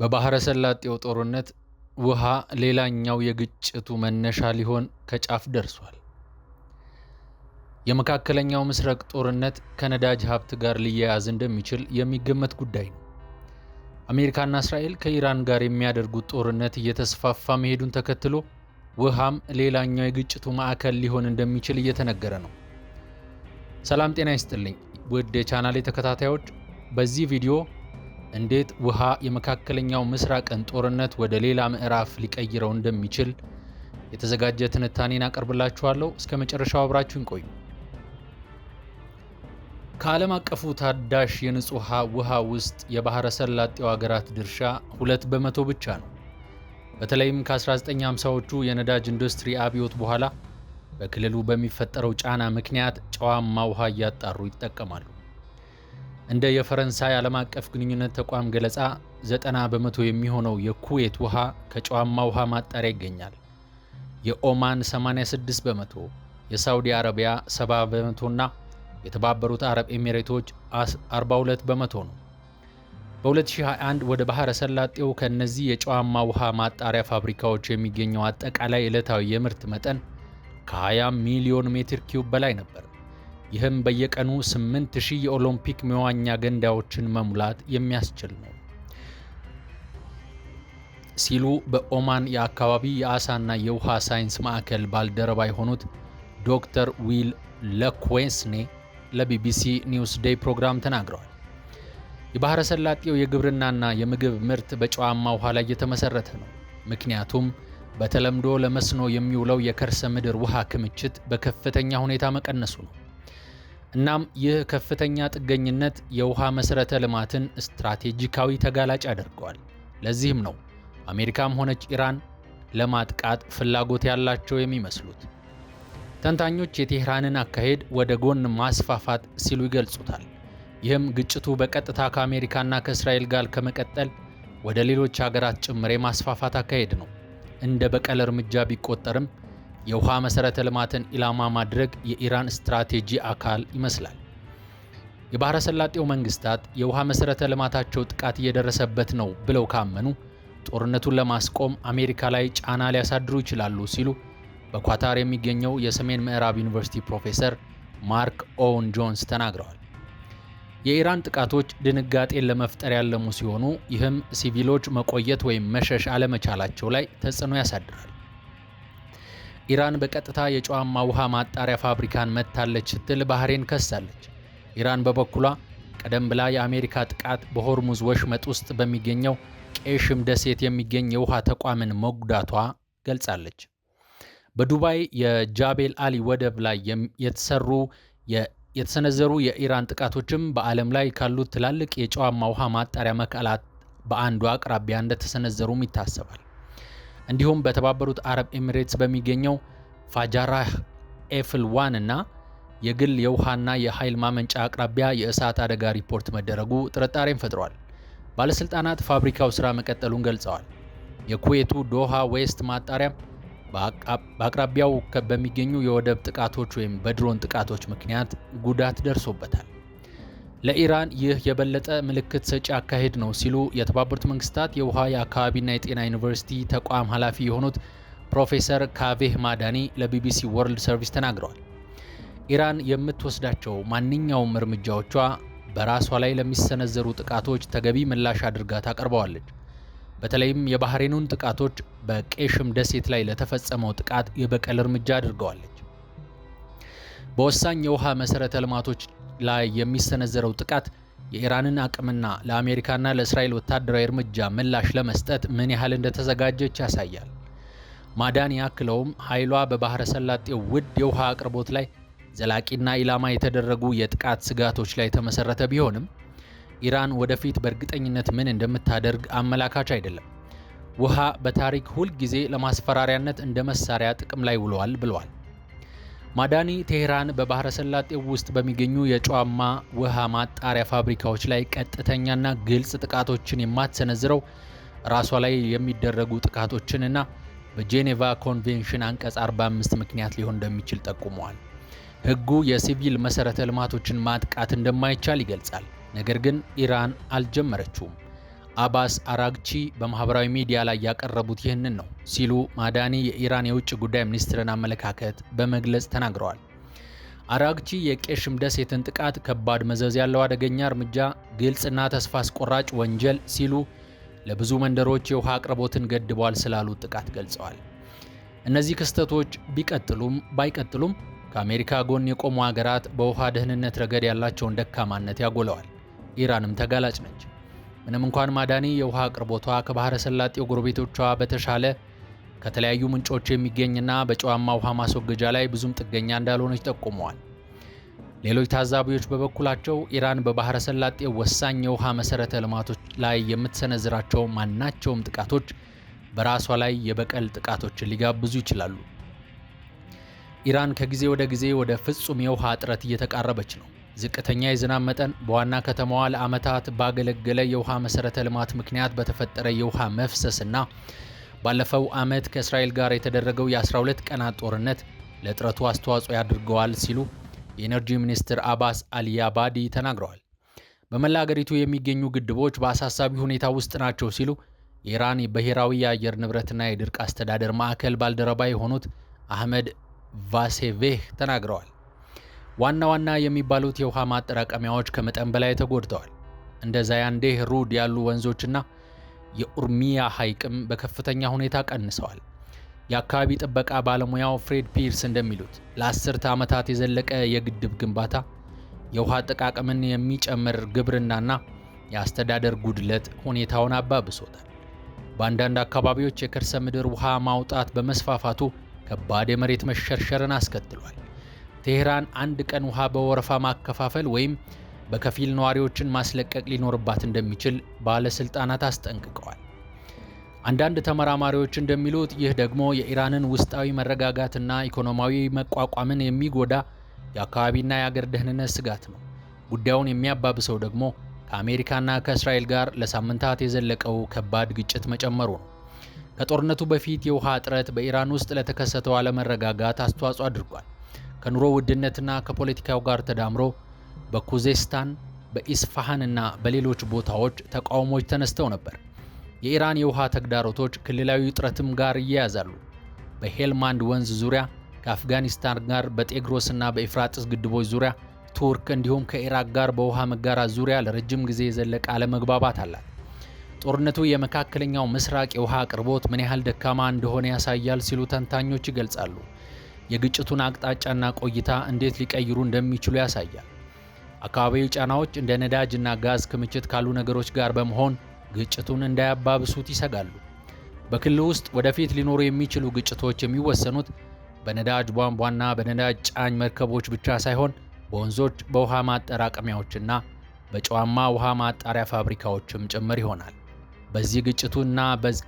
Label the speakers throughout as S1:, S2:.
S1: በባህረ ሰላጤው ጦርነት ውሃ ሌላኛው የግጭቱ መነሻ ሊሆን ከጫፍ ደርሷል። የመካከለኛው ምስራቅ ጦርነት ከነዳጅ ሀብት ጋር ሊያያዝ እንደሚችል የሚገመት ጉዳይ ነው። አሜሪካና እስራኤል ከኢራን ጋር የሚያደርጉት ጦርነት እየተስፋፋ መሄዱን ተከትሎ ውሃም ሌላኛው የግጭቱ ማዕከል ሊሆን እንደሚችል እየተነገረ ነው። ሰላም ጤና ይስጥልኝ ውድ የቻናሌ ተከታታዮች፣ በዚህ ቪዲዮ እንዴት ውሃ የመካከለኛው ምስራቅን ጦርነት ወደ ሌላ ምዕራፍ ሊቀይረው እንደሚችል የተዘጋጀ ትንታኔን አቀርብላችኋለሁ። እስከ መጨረሻው አብራችሁን ቆዩ። ከዓለም አቀፉ ታዳሽ የንጹህ ውሃ ውስጥ የባህረ ሰላጤው ሀገራት ድርሻ 2% ብቻ ነው። በተለይም ከ1950ዎቹ የነዳጅ ኢንዱስትሪ አብዮት በኋላ በክልሉ በሚፈጠረው ጫና ምክንያት ጨዋማ ውሃ እያጣሩ ይጠቀማሉ። እንደ የፈረንሳይ ዓለም አቀፍ ግንኙነት ተቋም ገለጻ 90% የሚሆነው የኩዌት ውሃ ከጨዋማ ውሃ ማጣሪያ ይገኛል። የኦማን 86%፣ የሳውዲ አረቢያ 70% እና የተባበሩት አረብ ኤሚሬቶች 42% ነው። በ2021 ወደ ባህረ ሰላጤው ከነዚህ የጨዋማ ውሃ ማጣሪያ ፋብሪካዎች የሚገኘው አጠቃላይ ዕለታዊ የምርት መጠን ከ20 ሚሊዮን ሜትር ኪዩብ በላይ ነበር። ይህም በየቀኑ 8000 የኦሎምፒክ መዋኛ ገንዳዎችን መሙላት የሚያስችል ነው ሲሉ በኦማን የአካባቢ የአሳና የውሃ ሳይንስ ማዕከል ባልደረባ የሆኑት ዶክተር ዊል ለኩዌስኔ ለቢቢሲ ኒውስ ዴይ ፕሮግራም ተናግረዋል። የባህረ ሰላጤው የግብርናና የምግብ ምርት በጨዋማ ውሃ ላይ የተመሰረተ ነው። ምክንያቱም በተለምዶ ለመስኖ የሚውለው የከርሰ ምድር ውሃ ክምችት በከፍተኛ ሁኔታ መቀነሱ ነው። እናም ይህ ከፍተኛ ጥገኝነት የውሃ መሰረተ ልማትን ስትራቴጂካዊ ተጋላጭ ያደርገዋል። ለዚህም ነው አሜሪካም ሆነች ኢራን ለማጥቃት ፍላጎት ያላቸው የሚመስሉት። ተንታኞች የቴህራንን አካሄድ ወደ ጎን ማስፋፋት ሲሉ ይገልጹታል። ይህም ግጭቱ በቀጥታ ከአሜሪካና ከእስራኤል ጋር ከመቀጠል ወደ ሌሎች ሀገራት ጭምር የማስፋፋት አካሄድ ነው። እንደ በቀል እርምጃ ቢቆጠርም የውሃ መሰረተ ልማትን ኢላማ ማድረግ የኢራን ስትራቴጂ አካል ይመስላል። የባህረ ሰላጤው መንግስታት የውሃ መሰረተ ልማታቸው ጥቃት እየደረሰበት ነው ብለው ካመኑ ጦርነቱን ለማስቆም አሜሪካ ላይ ጫና ሊያሳድሩ ይችላሉ ሲሉ በኳታር የሚገኘው የሰሜን ምዕራብ ዩኒቨርሲቲ ፕሮፌሰር ማርክ ኦውን ጆንስ ተናግረዋል። የኢራን ጥቃቶች ድንጋጤን ለመፍጠር ያለሙ ሲሆኑ ይህም ሲቪሎች መቆየት ወይም መሸሽ አለመቻላቸው ላይ ተጽዕኖ ያሳድራል። ኢራን በቀጥታ የጨዋማ ውሃ ማጣሪያ ፋብሪካን መታለች ስትል ባህሬን ከሳለች። ኢራን በበኩሏ ቀደም ብላ የአሜሪካ ጥቃት በሆርሙዝ ወሽመጥ ውስጥ በሚገኘው ቄሽም ደሴት የሚገኝ የውሃ ተቋምን መጉዳቷ ገልጻለች። በዱባይ የጃቤል አሊ ወደብ ላይ የተሰነዘሩ የኢራን ጥቃቶችም በዓለም ላይ ካሉት ትላልቅ የጨዋማ ውሃ ማጣሪያ መካላት በአንዱ አቅራቢያ እንደተሰነዘሩም ይታሰባል። እንዲሁም በተባበሩት አረብ ኤሚሬትስ በሚገኘው ፋጃራህ ኤፍል 1 እና የግል የውሃና የኃይል ማመንጫ አቅራቢያ የእሳት አደጋ ሪፖርት መደረጉ ጥርጣሬን ፈጥሯል። ባለስልጣናት ፋብሪካው ስራ መቀጠሉን ገልጸዋል። የኩዌቱ ዶሃ ዌስት ማጣሪያ በአቅራቢያው በሚገኙ የወደብ ጥቃቶች ወይም በድሮን ጥቃቶች ምክንያት ጉዳት ደርሶበታል። ለኢራን ይህ የበለጠ ምልክት ሰጪ አካሄድ ነው ሲሉ የተባበሩት መንግስታት የውሃ የአካባቢና የጤና ዩኒቨርሲቲ ተቋም ኃላፊ የሆኑት ፕሮፌሰር ካቬህ ማዳኒ ለቢቢሲ ወርልድ ሰርቪስ ተናግረዋል። ኢራን የምትወስዳቸው ማንኛውም እርምጃዎቿ በራሷ ላይ ለሚሰነዘሩ ጥቃቶች ተገቢ ምላሽ አድርጋ ታቀርበዋለች። በተለይም የባህሬኑን ጥቃቶች በቄሽም ደሴት ላይ ለተፈጸመው ጥቃት የበቀል እርምጃ አድርገዋለች። በወሳኝ የውሃ መሰረተ ልማቶች ላይ የሚሰነዘረው ጥቃት የኢራንን አቅምና ለአሜሪካና ለእስራኤል ወታደራዊ እርምጃ ምላሽ ለመስጠት ምን ያህል እንደተዘጋጀች ያሳያል። ማዳኒ አክለውም ኃይሏ በባህረ ሰላጤው ውድ የውሃ አቅርቦት ላይ ዘላቂና ኢላማ የተደረጉ የጥቃት ስጋቶች ላይ የተመሰረተ ቢሆንም ኢራን ወደፊት በእርግጠኝነት ምን እንደምታደርግ አመላካች አይደለም። ውሃ በታሪክ ሁል ጊዜ ለማስፈራሪያነት እንደ መሳሪያ ጥቅም ላይ ውሏል ብለዋል። ማዳኒ ቴህራን በባህረ ሰላጤው ውስጥ በሚገኙ የጨዋማ ውሃ ማጣሪያ ፋብሪካዎች ላይ ቀጥተኛና ግልጽ ጥቃቶችን የማትሰነዝረው ራሷ ላይ የሚደረጉ ጥቃቶችንና በጄኔቫ ኮንቬንሽን አንቀጽ 45 ምክንያት ሊሆን እንደሚችል ጠቁመዋል። ሕጉ የሲቪል መሰረተ ልማቶችን ማጥቃት እንደማይቻል ይገልጻል። ነገር ግን ኢራን አልጀመረችውም። አባስ አራግቺ በማህበራዊ ሚዲያ ላይ ያቀረቡት ይህንን ነው ሲሉ ማዳኒ የኢራን የውጭ ጉዳይ ሚኒስትርን አመለካከት በመግለጽ ተናግረዋል። አራግቺ የቄሽም ደሴትን ጥቃት ከባድ መዘዝ ያለው አደገኛ እርምጃ፣ ግልጽና ተስፋ አስቆራጭ ወንጀል ሲሉ ለብዙ መንደሮች የውሃ አቅርቦትን ገድቧል ስላሉት ጥቃት ገልጸዋል። እነዚህ ክስተቶች ቢቀጥሉም ባይቀጥሉም ከአሜሪካ ጎን የቆሙ ሀገራት በውሃ ደህንነት ረገድ ያላቸውን ደካማነት ያጎለዋል። ኢራንም ተጋላጭ ነች። ምንም እንኳን ማዳኒ የውሃ አቅርቦቷ ከባህረ ሰላጤው ጎረቤቶቿ በተሻለ ከተለያዩ ምንጮች የሚገኝና በጨዋማ ውሃ ማስወገጃ ላይ ብዙም ጥገኛ እንዳልሆነች ጠቁመዋል። ሌሎች ታዛቢዎች በበኩላቸው ኢራን በባህረ ሰላጤው ወሳኝ የውሃ መሰረተ ልማቶች ላይ የምትሰነዝራቸው ማናቸውም ጥቃቶች በራሷ ላይ የበቀል ጥቃቶችን ሊጋብዙ ይችላሉ። ኢራን ከጊዜ ወደ ጊዜ ወደ ፍጹም የውሃ እጥረት እየተቃረበች ነው። ዝቅተኛ የዝናብ መጠን፣ በዋና ከተማዋ ለዓመታት ባገለገለ የውሃ መሰረተ ልማት ምክንያት በተፈጠረ የውሃ መፍሰስና ባለፈው ዓመት ከእስራኤል ጋር የተደረገው የ12 ቀናት ጦርነት ለእጥረቱ አስተዋጽኦ ያድርገዋል ሲሉ የኤነርጂ ሚኒስትር አባስ አልያባዲ ተናግረዋል። በመላ አገሪቱ የሚገኙ ግድቦች በአሳሳቢ ሁኔታ ውስጥ ናቸው ሲሉ የኢራን ብሔራዊ የአየር ንብረትና የድርቅ አስተዳደር ማዕከል ባልደረባ የሆኑት አህመድ ቫሴቬህ ተናግረዋል። ዋና ዋና የሚባሉት የውሃ ማጠራቀሚያዎች ከመጠን በላይ ተጎድተዋል። እንደ ዛያንዴህ ሩድ ያሉ ወንዞችና የኡርሚያ ሐይቅም በከፍተኛ ሁኔታ ቀንሰዋል። የአካባቢ ጥበቃ ባለሙያው ፍሬድ ፒርስ እንደሚሉት ለ10 ዓመታት የዘለቀ የግድብ ግንባታ፣ የውሃ አጠቃቀምን የሚጨምር ግብርናና የአስተዳደር ጉድለት ሁኔታውን አባብሶታል። በአንዳንድ አካባቢዎች የከርሰ ምድር ውሃ ማውጣት በመስፋፋቱ ከባድ የመሬት መሸርሸርን አስከትሏል። ቴህራን አንድ ቀን ውሃ በወረፋ ማከፋፈል ወይም በከፊል ነዋሪዎችን ማስለቀቅ ሊኖርባት እንደሚችል ባለስልጣናት አስጠንቅቀዋል። አንዳንድ ተመራማሪዎች እንደሚሉት ይህ ደግሞ የኢራንን ውስጣዊ መረጋጋትና ኢኮኖሚያዊ መቋቋምን የሚጎዳ የአካባቢና የአገር ደህንነት ስጋት ነው። ጉዳዩን የሚያባብሰው ደግሞ ከአሜሪካና ከእስራኤል ጋር ለሳምንታት የዘለቀው ከባድ ግጭት መጨመሩ ነው። ከጦርነቱ በፊት የውሃ እጥረት በኢራን ውስጥ ለተከሰተው አለመረጋጋት አስተዋጽኦ አድርጓል። ከኑሮ ውድነትና ከፖለቲካው ጋር ተዳምሮ በኩዜስታን፣ በኢስፋሃንና በሌሎች ቦታዎች ተቃውሞዎች ተነስተው ነበር። የኢራን የውሃ ተግዳሮቶች ክልላዊ ውጥረትም ጋር ይያያዛሉ። በሄልማንድ ወንዝ ዙሪያ ከአፍጋኒስታን ጋር፣ በጤግሮስና በኤፍራጥስ ግድቦች ዙሪያ ቱርክ እንዲሁም ከኢራቅ ጋር በውሃ መጋራት ዙሪያ ለረጅም ጊዜ የዘለቀ አለመግባባት አላት። ጦርነቱ የመካከለኛው ምስራቅ የውሃ አቅርቦት ምን ያህል ደካማ እንደሆነ ያሳያል ሲሉ ተንታኞች ይገልጻሉ። የግጭቱን አቅጣጫና ቆይታ እንዴት ሊቀይሩ እንደሚችሉ ያሳያል። አካባቢው ጫናዎች እንደ ነዳጅና ጋዝ ክምችት ካሉ ነገሮች ጋር በመሆን ግጭቱን እንዳያባብሱት ይሰጋሉ። በክልሉ ውስጥ ወደፊት ሊኖሩ የሚችሉ ግጭቶች የሚወሰኑት በነዳጅ ቧንቧና በነዳጅ ጫኝ መርከቦች ብቻ ሳይሆን በወንዞች፣ በውሃ ማጠራቀሚያዎችና በጨዋማ ውሃ ማጣሪያ ፋብሪካዎችም ጭምር ይሆናል። በዚህ ግጭቱና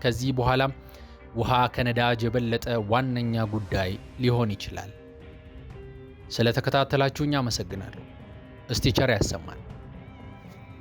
S1: ከዚህ በኋላም ውሃ ከነዳጅ የበለጠ ዋነኛ ጉዳይ ሊሆን ይችላል። ስለተከታተላችሁኝ አመሰግናለሁ። እስቲ ቸር ያሰማን።